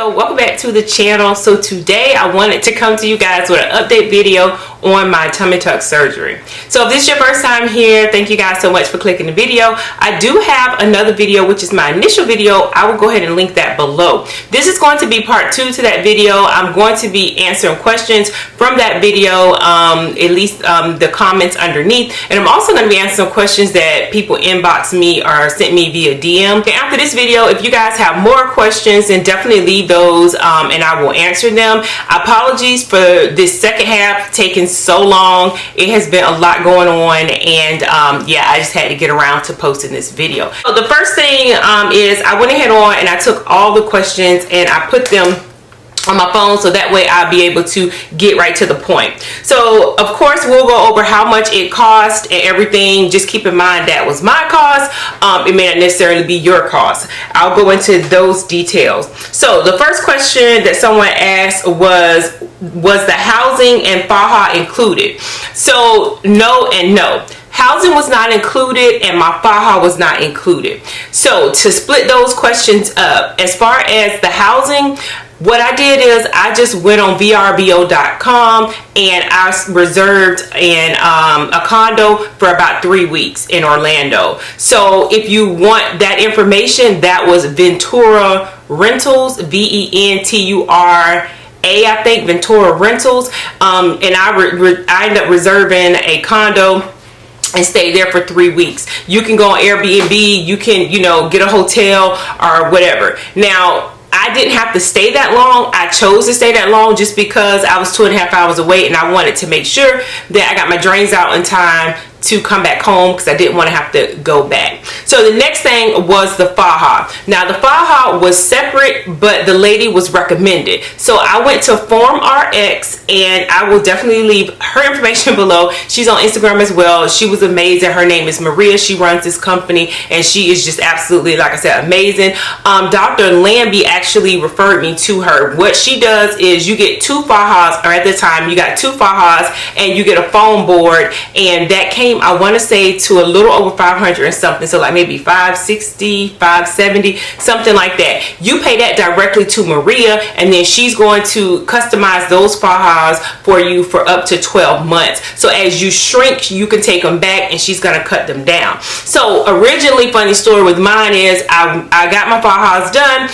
video, welcome back to the channel. So today I wanted to come to you guys with an update video on my tummy tuck surgery. So if this is your first time here, thank you guys so much for clicking the video. I do have another video, which is my initial video. I will go ahead and link that below. This is going to be part 2 to that video. I'm going to be answering questions from that video, at least the comments underneath, and I'm also going to be answering questions that people inbox me or sent me via DM. Okay, after this video, if you guys have more questions, then definitely leave those and I will answer them. Apologies for this second half taking so long. It has been a lot going on, and yeah, I just had to get around to posting this video. So the first thing is I went ahead on and I took all the questions and I put them on my phone, so that way I'll be able to get right to the point. So of course we'll go over how much it cost and everything. Just keep in mind that was my cost. It may not necessarily be your cost. I'll go into those details. So the first question that someone asked was the housing and faja included? So no and no. Housing was not included and my faja was not included. So to split those questions up, as far as the housing, what I did is I just went on vrbo.com and I reserved a condo for about 3 weeks in Orlando. So if you want that information, that was Ventura Rentals, Ventura, I think, Ventura Rentals, and I ended up reserving a condo and stay there for 3 weeks. You can go on Airbnb, you can, get a hotel or whatever. Now, I didn't have to stay that long. I chose to stay that long just because I was 2.5 hours away and I wanted to make sure that I got my drains out in time to come back home, because I didn't want to have to go back. So the next thing was the faja. Now the faja was separate, but the lady was recommended. So I went to Form RX, and I will definitely leave her information below. She's on Instagram as well. She was amazing. Her name is Maria. She runs this company and she is just absolutely, like I said, amazing. Dr. Lambies actually referred me to her. What she does is you get 2 fajas, or at the time you got 2 fajas, and you get a foam board, and that came, I want to say, to a little over 500 and something, so like maybe 560, 570, something like that. You pay that directly to Maria, and then she's going to customize those fajas for you for up to 12 months. So as you shrink, you can take them back and she's going to cut them down. So originally, funny story with mine is I got my fajas done,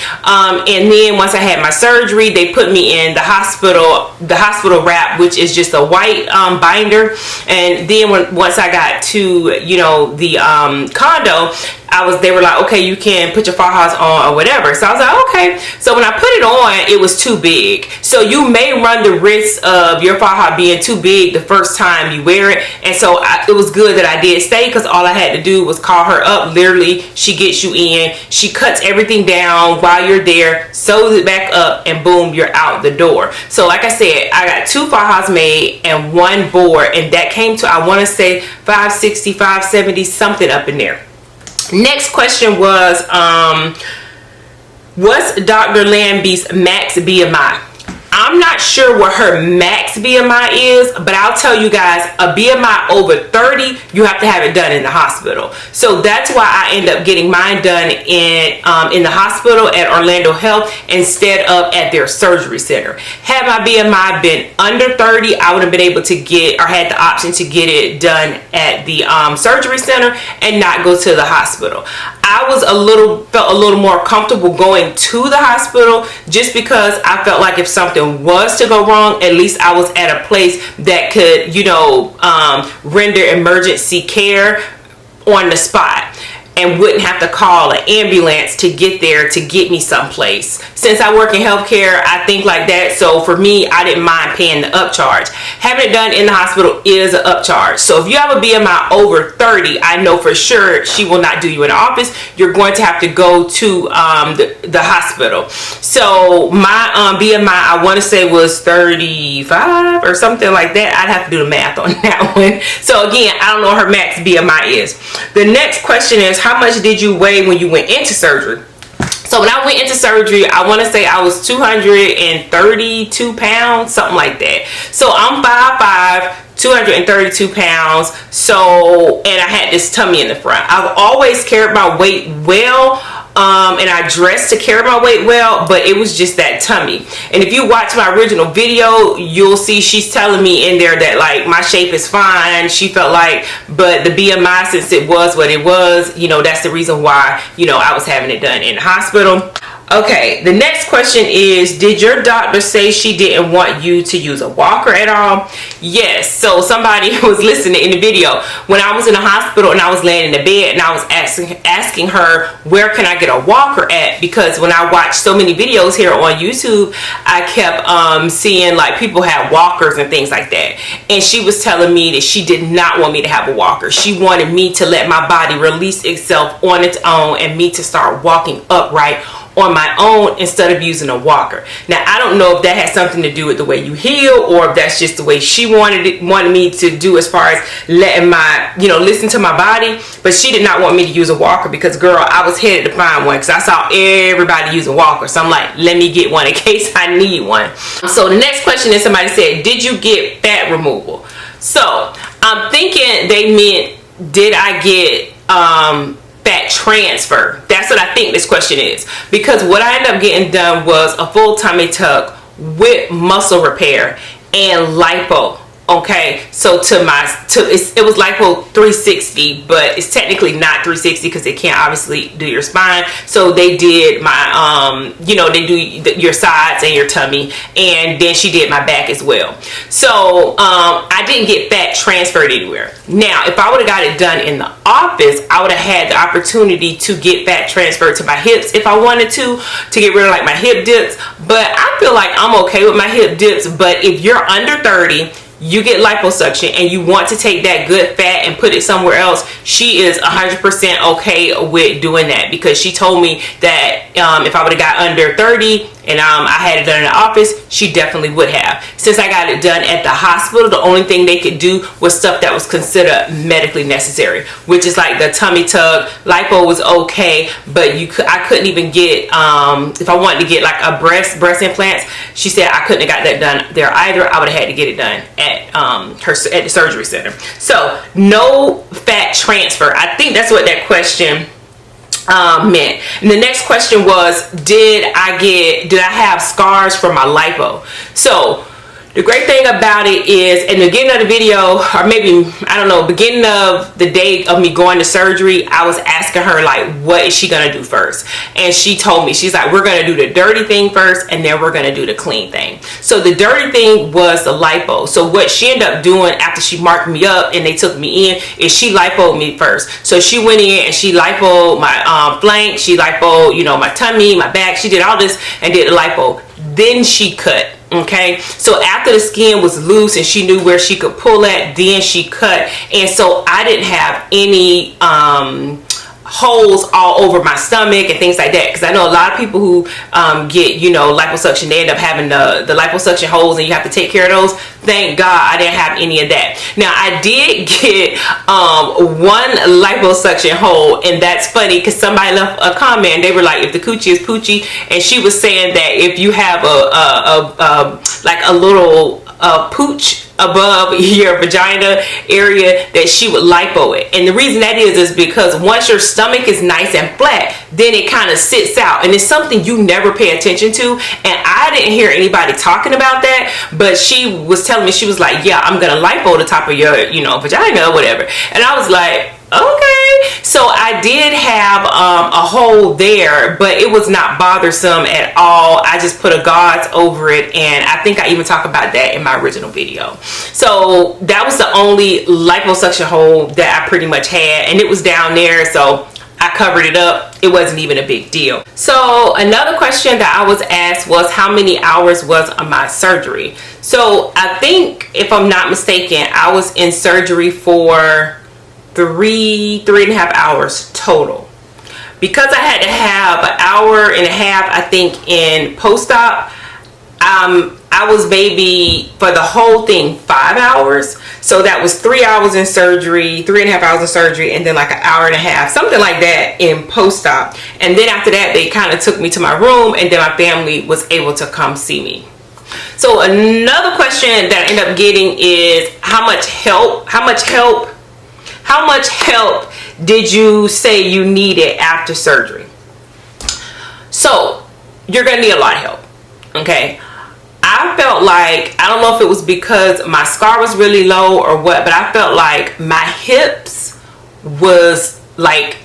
and then once I had my surgery, they put me in the hospital wrap, which is just a white binder. And then once I got to the condo, they were like, okay, you can put your fajas on or whatever. So I was like, okay. So when I put it on, it was too big. So you may run the risk of your faja being too big the first time you wear it. And so it was good that I did stay, because all I had to do was call her up. Literally, she gets you in, she cuts everything down while you're there, sews it back up, and boom, you're out the door. So like I said, I got 2 fajas made and 1 board, and that came to, I want to say, 560, 570, something up in there. Next question was, what's Dr. Lambies' max BMI? I'm not sure what her max BMI is, but I'll tell you guys, a BMI over 30, you have to have it done in the hospital. So that's why I end up getting mine done in the hospital at Orlando Health instead of at their surgery center. Had my BMI been under 30, I would have been able to get, or had the option to get it done at the surgery center and not go to the hospital. I felt a little more comfortable going to the hospital, just because I felt like if something was to go wrong, at least I was at a place that could, render emergency care on the spot, and wouldn't have to call an ambulance to get there to get me someplace. Since I work in healthcare, I think like that. So for me, I didn't mind paying the upcharge. Having it done in the hospital is an upcharge. So if you have a BMI over 30, I know for sure she will not do you in the office. You're going to have to go to the hospital. So my BMI, I want to say, was 35 or something like that. I'd have to do the math on that one. So again, I don't know what her max BMI is. The next question is, how much did you weigh when you went into surgery? So when I went into surgery, I want to say I was 232 pounds, something like that. So I'm 5'5", 232 pounds. So, and I had this tummy in the front. I've always carried my weight well. and I dressed to carry my weight well, but it was just that tummy. And if you watch my original video, you'll see she's telling me in there that like my shape is fine. She felt like, but the BMI, since it was what it was, you know, that's the reason why, you know, I was having it done in the hospital. Okay, the next question is, did your doctor say she didn't want you to use a walker at all? Yes. So somebody was listening in the video when I was in the hospital and I was laying in the bed and I was asking her, where can I get a walker at? Because when I watched so many videos here on YouTube, I kept seeing like people have walkers and things like that. And she was telling me that she did not want me to have a walker. She wanted me to let my body release itself on its own and me to start walking upright on my own instead of using a walker. Now, I don't know if that has something to do with the way you heal, or if that's just the way she wanted me to do as far as letting my, you know, listen to my body. But she did not want me to use a walker because, girl, I was headed to find one because I saw everybody use a walker. So I'm like, let me get one in case I need one. So the next question is, somebody said, did you get fat removal? So I'm thinking they meant, did I get fat transfer? That's what I think this question is, because what I ended up getting done was a full tummy tuck with muscle repair and lipo. Okay, so it was lipo 360, but it's technically not 360 because they can't obviously do your spine. So they did my you know, they do your sides and your tummy, and then she did my back as well. So I didn't get fat transferred anywhere. Now, if I would have got it done in the office, I would have had the opportunity to get fat transferred to my hips if I wanted to get rid of like my hip dips. But I feel like I'm okay with my hip dips. But if you're under 30, you get liposuction and you want to take that good fat and put it somewhere else, she is 100% okay with doing that, because she told me that if I would have got under 30 and I had it done in the office, she definitely would have. Since I got it done at the hospital, the only thing they could do was stuff that was considered medically necessary, which is like the tummy tuck. Lipo was okay, but I couldn't even get, if I wanted to get like a breast implants, she said I couldn't have got that done there either. I would have had to get it done at the surgery center. So no fat transfer. I think that's what that question meant. And the next question was, did I have scars from my lipo? So the great thing about it is, in the beginning of the video, or maybe, I don't know, beginning of the day of me going to surgery, I was asking her like, what is she gonna do first? And she told me, she's like, we're gonna do the dirty thing first, and then we're gonna do the clean thing. So the dirty thing was the lipo. So what she ended up doing after she marked me up and they took me in is she lipoed me first. So she went in and she lipoed my flank, she lipoed, you know, my tummy, my back. She did all this and did the lipo. Then she cut. Okay, so after the skin was loose and she knew where she could pull at, then she cut. And so I didn't have any holes all over my stomach and things like that, because I know a lot of people who get, you know, liposuction, they end up having the liposuction holes and you have to take care of those. Thank God I didn't have any of that. Now I did get one liposuction hole, and that's funny because somebody left a comment and they were like, if the coochie is poochie, and she was saying that if you have like a little pooch above your vagina area, that she would lipo it. And the reason that is because once your stomach is nice and flat, then it kind of sits out, and it's something you never pay attention to. And I didn't hear anybody talking about that, but she was telling me, she was like, yeah, I'm gonna lipo the top of your, you know, vagina or whatever. And I was like, okay. So I did have a hole there, but it was not bothersome at all. I just put a gauze over it, and I think I even talked about that in my original video. So that was the only liposuction hole that I pretty much had, and it was down there, so I covered it up. It wasn't even a big deal. So another question that I was asked was, how many hours was my surgery? So I think, if I'm not mistaken, I was in surgery for three and a half hours total, because I had to have an hour and a half, I think, in post-op. I was maybe, for the whole thing, 5 hours. So that was 3 hours in surgery, 3.5 hours in surgery, and then like an hour and a half, something like that, in post-op. And then after that, they kind of took me to my room, and then my family was able to come see me. So another question that I ended up getting is, how much help did you say you needed after surgery? So you're gonna need a lot of help. Okay, I felt like, I don't know if it was because my scar was really low or what, but I felt like my hips was like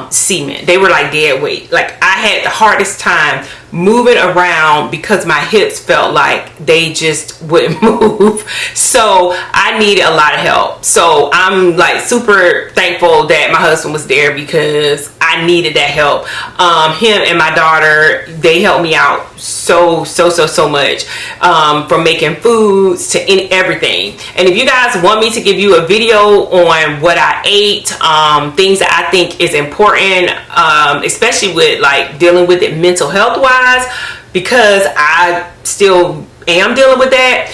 cement. They were like dead weight. Like I had the hardest time moving around because my hips felt like they just wouldn't move. So I needed a lot of help. So I'm like super thankful that my husband was there because I needed that help. Him and my daughter, they helped me out so much, from making foods to everything. And if you guys want me to give you a video on what I ate, things that I think is important, especially with like dealing with it mental health wise, because I still am dealing with that,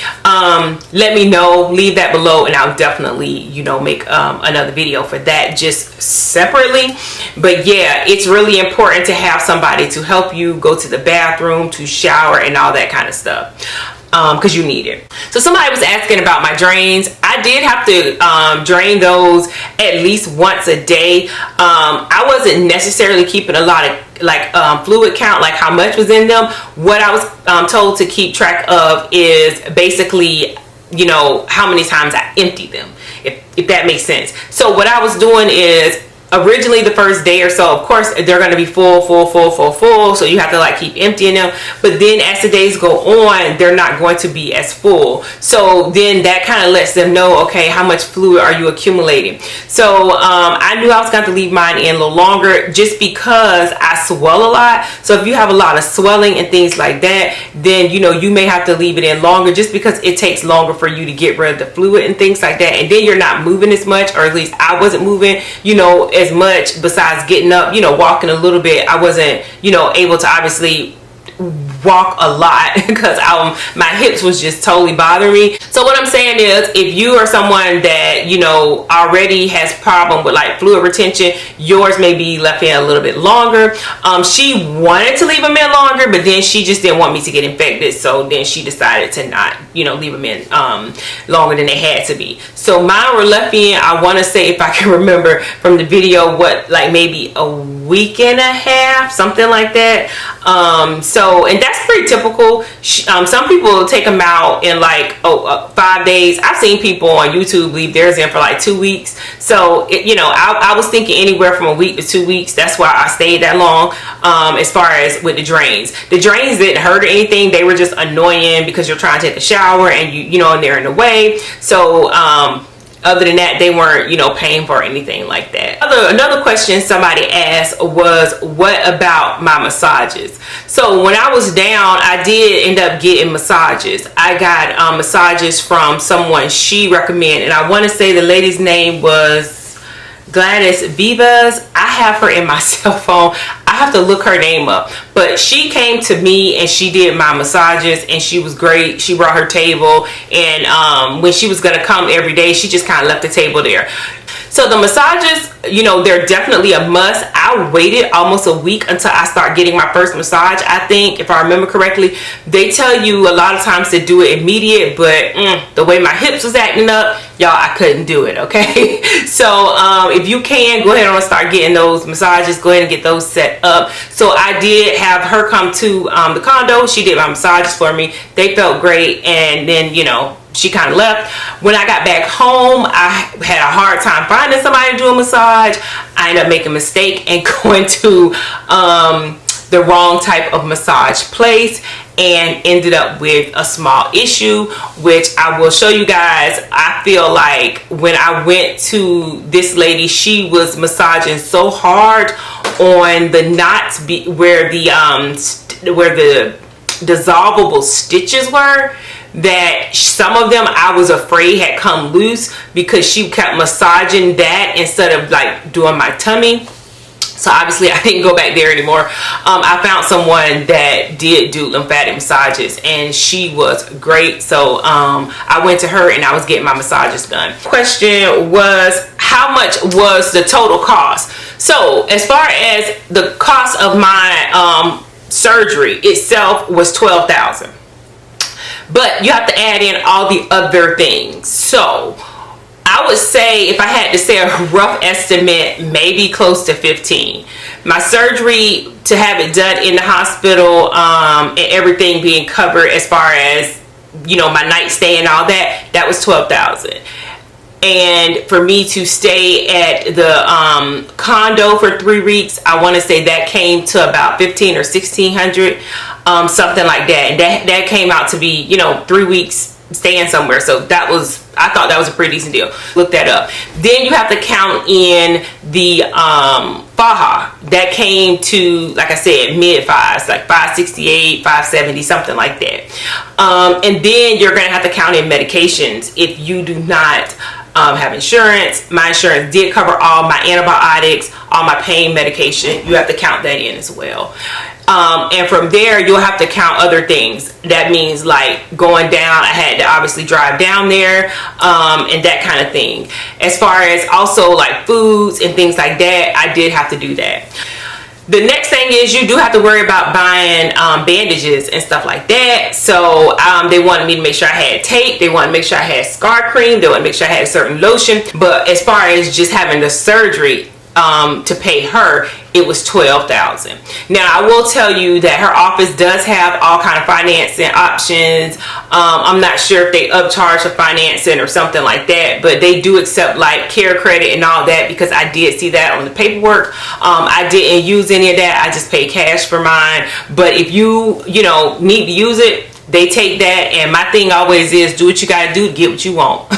let me know, leave that below, and I'll definitely, you know, make another video for that just separately. But yeah, it's really important to have somebody to help you go to the bathroom, to shower, and all that kind of stuff, because you need it. So somebody was asking about my drains. I did have to drain those at least once a day. I wasn't necessarily keeping a lot of like fluid count, like how much was in them. What I was told to keep track of is basically, you know, how many times I empty them, if that makes sense. So what I was doing is, originally the first day or so, of course they're going to be full, so you have to like keep emptying them. But then as the days go on, they're not going to be as full, so then that kind of lets them know, okay, how much fluid are you accumulating. So I knew I was going to leave mine in a little longer just because I swell a lot. So if you have a lot of swelling and things like that, then you know you may have to leave it in longer, just because it takes longer for you to get rid of the fluid and things like that. And then you're not moving as much, or at least I wasn't moving, you know, as much, besides getting up, you know, walking a little bit. I wasn't, you know, able to obviously walk a lot because my hips was just totally bothering me. So what I'm saying is, if you are someone that, you know, already has problem with like fluid retention, yours may be left in a little bit longer. She wanted to leave them in longer, but then she just didn't want me to get infected, so then she decided to not, you know, leave them in longer than they had to be. So mine were left in, I want to say, if I can remember from the video, what, like maybe a week and a half, something like that. And that's pretty typical. Some people take them out in like 5 days. I've seen people on YouTube leave theirs in for like 2 weeks. So you know, I was thinking anywhere from a week to 2 weeks. That's why I stayed that long. As far as with the drains didn't hurt or anything. They were just annoying because you're trying to take a shower and you know, and they're in the way. So other than that, they weren't, you know, paying for anything like that. Another question somebody asked was, what about my massages? So when I was down, I did end up getting massages. I got massages from someone she recommended, and I want to say the lady's name was Gladys Vivas. I have her in my cell phone. I have to look her name up, but she came to me and she did my massages, and she was great. She brought her table, and when she was gonna come every day, she just kind of left the table there. So the massages, you know, they're definitely a must. I waited almost a week until I start getting my first massage. I think, if I remember correctly, they tell you a lot of times to do it immediate, but the way my hips was acting up, y'all, I couldn't do it, okay? So if you can, go ahead and start getting those massages. Go ahead and get those set up. So I did have her come to the condo. She did my massages for me. They felt great, and then, you know, she kind of left. When I got back home, I had a hard time finding somebody to do a massage. I ended up making a mistake and going to the wrong type of massage place, and ended up with a small issue, which I will show you guys. I feel like when I went to this lady, she was massaging so hard on the knots where the dissolvable stitches were, that some of them I was afraid had come loose, because she kept massaging that instead of like doing my tummy. So obviously I didn't go back there anymore. I found someone that did do lymphatic massages, and she was great. So I went to her and I was getting my massages done. Question was, how much was the total cost? So as far as the cost of my surgery itself was $12,000. But you have to add in all the other things. So I would say, if I had to say a rough estimate, maybe close to 15. My surgery, to have it done in the hospital, and everything being covered as far as, you know, my night stay and all that, that was $12,000. And for me to stay at the condo for 3 weeks, I want to say that came to about $1,500 or $1,600, something like that. And that came out to be, you know, 3 weeks staying somewhere. So that was, I thought that was a pretty decent deal. Look that up. Then you have to count in the faja. That came to, like I said, mid fives, like $568, $570, something like that. And then you're gonna have to count in medications if you do not have insurance. My insurance did cover all my antibiotics, all my pain medication. You have to count that in as well. And from there, you'll have to count other things. That means like going down, I had to obviously drive down there, and that kind of thing. As far as also like foods and things like that, I did have to do that. The next thing is you do have to worry about buying bandages and stuff like that. So they wanted me to make sure I had tape. They wanted to make sure I had scar cream. They wanted to make sure I had a certain lotion. But as far as just having the surgery, to pay her, it was $12,000. Now I will tell you that her office does have all kind of financing options. I'm not sure if they upcharge for financing or something like that, but they do accept like care credit and all that, because I did see that on the paperwork. I didn't use any of that. I just paid cash for mine. But if you know, need to use it, they take that. And my thing always is, do what you gotta do to get what you want.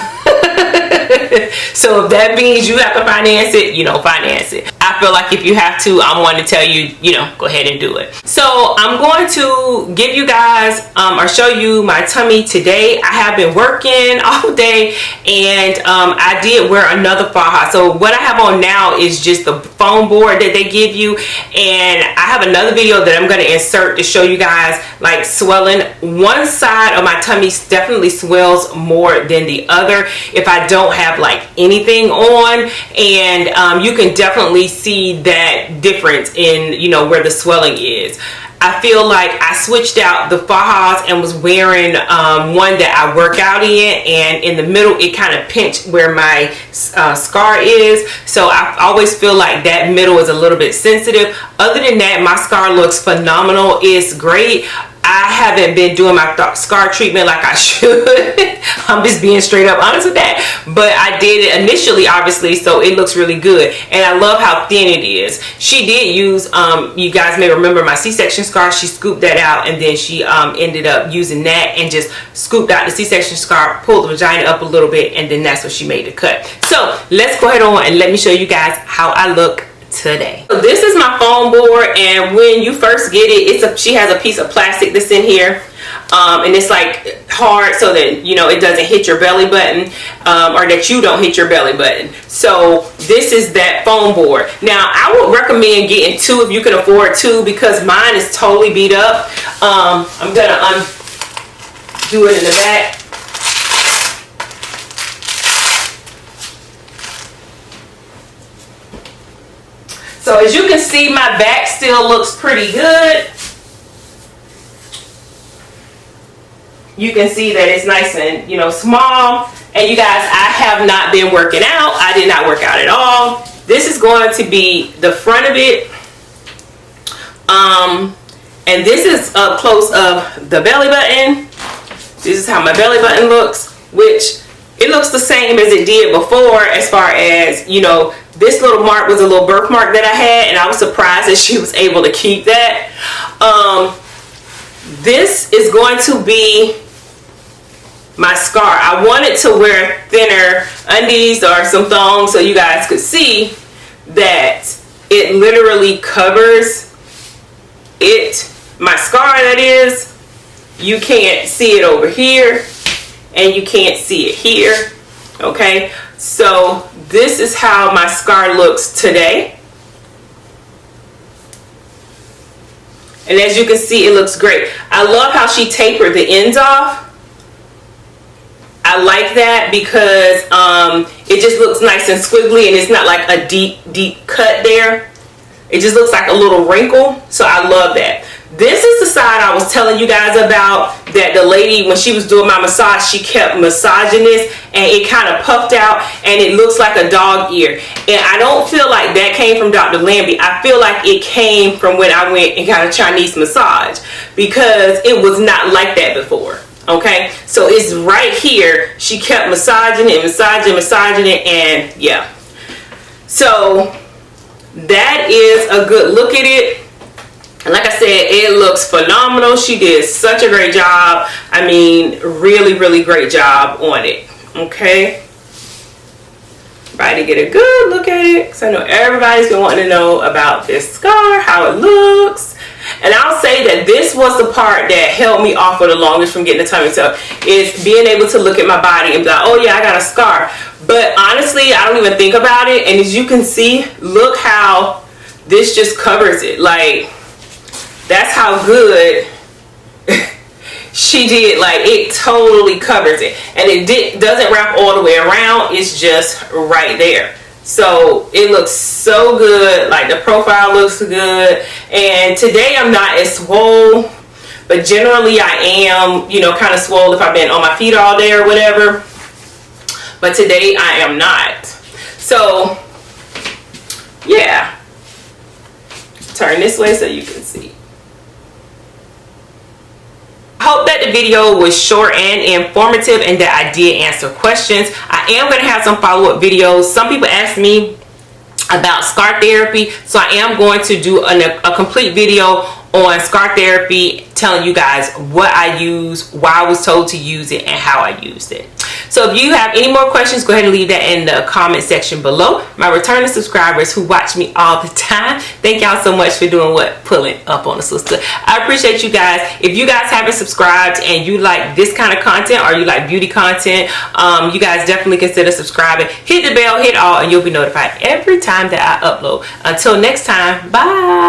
So if that means you have to finance it, you know, finance it. I feel like if you have to, I'm one to tell you, you know, go ahead and do it. So I'm going to give you guys or show you my tummy today. I have been working all day, and I did wear another faja. So what I have on now is just the foam board that they give you, and I have another video that I'm going to insert to show you guys like swelling. One side of my tummy definitely swells more than the other if I don't have like anything on, and you can definitely see that difference in, you know, where the swelling is. I feel like I switched out the fajas and was wearing one that I work out in, and in the middle it kind of pinched where my scar is. So I always feel like that middle is a little bit sensitive. Other than that, my scar looks phenomenal. It's great. I haven't been doing my scar treatment like I should. I'm just being straight up honest with that. But I did it initially, obviously, so it looks really good. And I love how thin it is. She did use, you guys may remember my C-section scar. She scooped that out, and then she ended up using that and just scooped out the C-section scar, pulled the vagina up a little bit, and then that's what she made the cut. So let's go ahead on and let me show you guys how I look today. So this is my foam board, and when you first get it, she has a piece of plastic that's in here, and it's like hard so that, you know, it doesn't hit your belly button, or that you don't hit your belly button. So this is that foam board. Now I would recommend getting two if you can afford two, because mine is totally beat up. I'm gonna undo it in the back. So as you can see, my back still looks pretty good. You can see that it's nice and, you know, small. And you guys, I have not been working out. I did not work out at all. This is going to be the front of it. And this is up close of the belly button. This is how my belly button looks, which it looks the same as it did before, as far as, you know, this little mark was a little birthmark that I had, and I was surprised that she was able to keep that. This is going to be my scar. I wanted to wear thinner undies or some thongs so you guys could see that it literally covers it. My scar, that is. You can't see it over here, and you can't see it here. Okay, so this is how my scar looks today. And as you can see, it looks great. I love how she tapered the ends off. I like that because it just looks nice and squiggly, and it's not like a deep cut there. It just looks like a little wrinkle, so I love that. This is the side I was telling you guys about, that the lady, when she was doing my massage, she kept massaging this and it kind of puffed out and it looks like a dog ear. And I don't feel like that came from Dr. Lambies. I feel like it came from when I went and got a Chinese massage, because it was not like that before. Okay, so it's right here. She kept massaging it, massaging it, and yeah. So that is a good look at it. And like I said, it looks phenomenal. She did such a great job. I mean, really great job on it. Okay, try to get a good look at it, because I know everybody's been wanting to know about this scar, how it looks. And I'll say that this was the part that held me off for the longest from getting the tummy tuck, is being able to look at my body and be like, oh yeah, I got a scar. But honestly, I don't even think about it. And as you can see, look how this just covers it. Like, that's how good she did. Like, it totally covers it, and it doesn't wrap all the way around. It's just right there. So it looks so good. Like, the profile looks good. And today I'm not as swole, but generally I am, you know, kind of swole if I've been on my feet all day or whatever. But today I am not. So yeah, turn this way so you can see. I hope that the video was short and informative and that I did answer questions. I am going to have some follow-up videos. Some people asked me about scar therapy, so I am going to do a complete video on scar therapy, telling you guys what I use, why I was told to use it, and how I used it. So if you have any more questions, go ahead and leave that in the comment section below. My returning subscribers who watch me all the time, thank y'all so much for doing what? Pulling up on a sister. I appreciate you guys. If you guys haven't subscribed and you like this kind of content, or you like beauty content, you guys definitely consider subscribing. Hit the bell, hit all, and you'll be notified every time that I upload. Until next time, bye.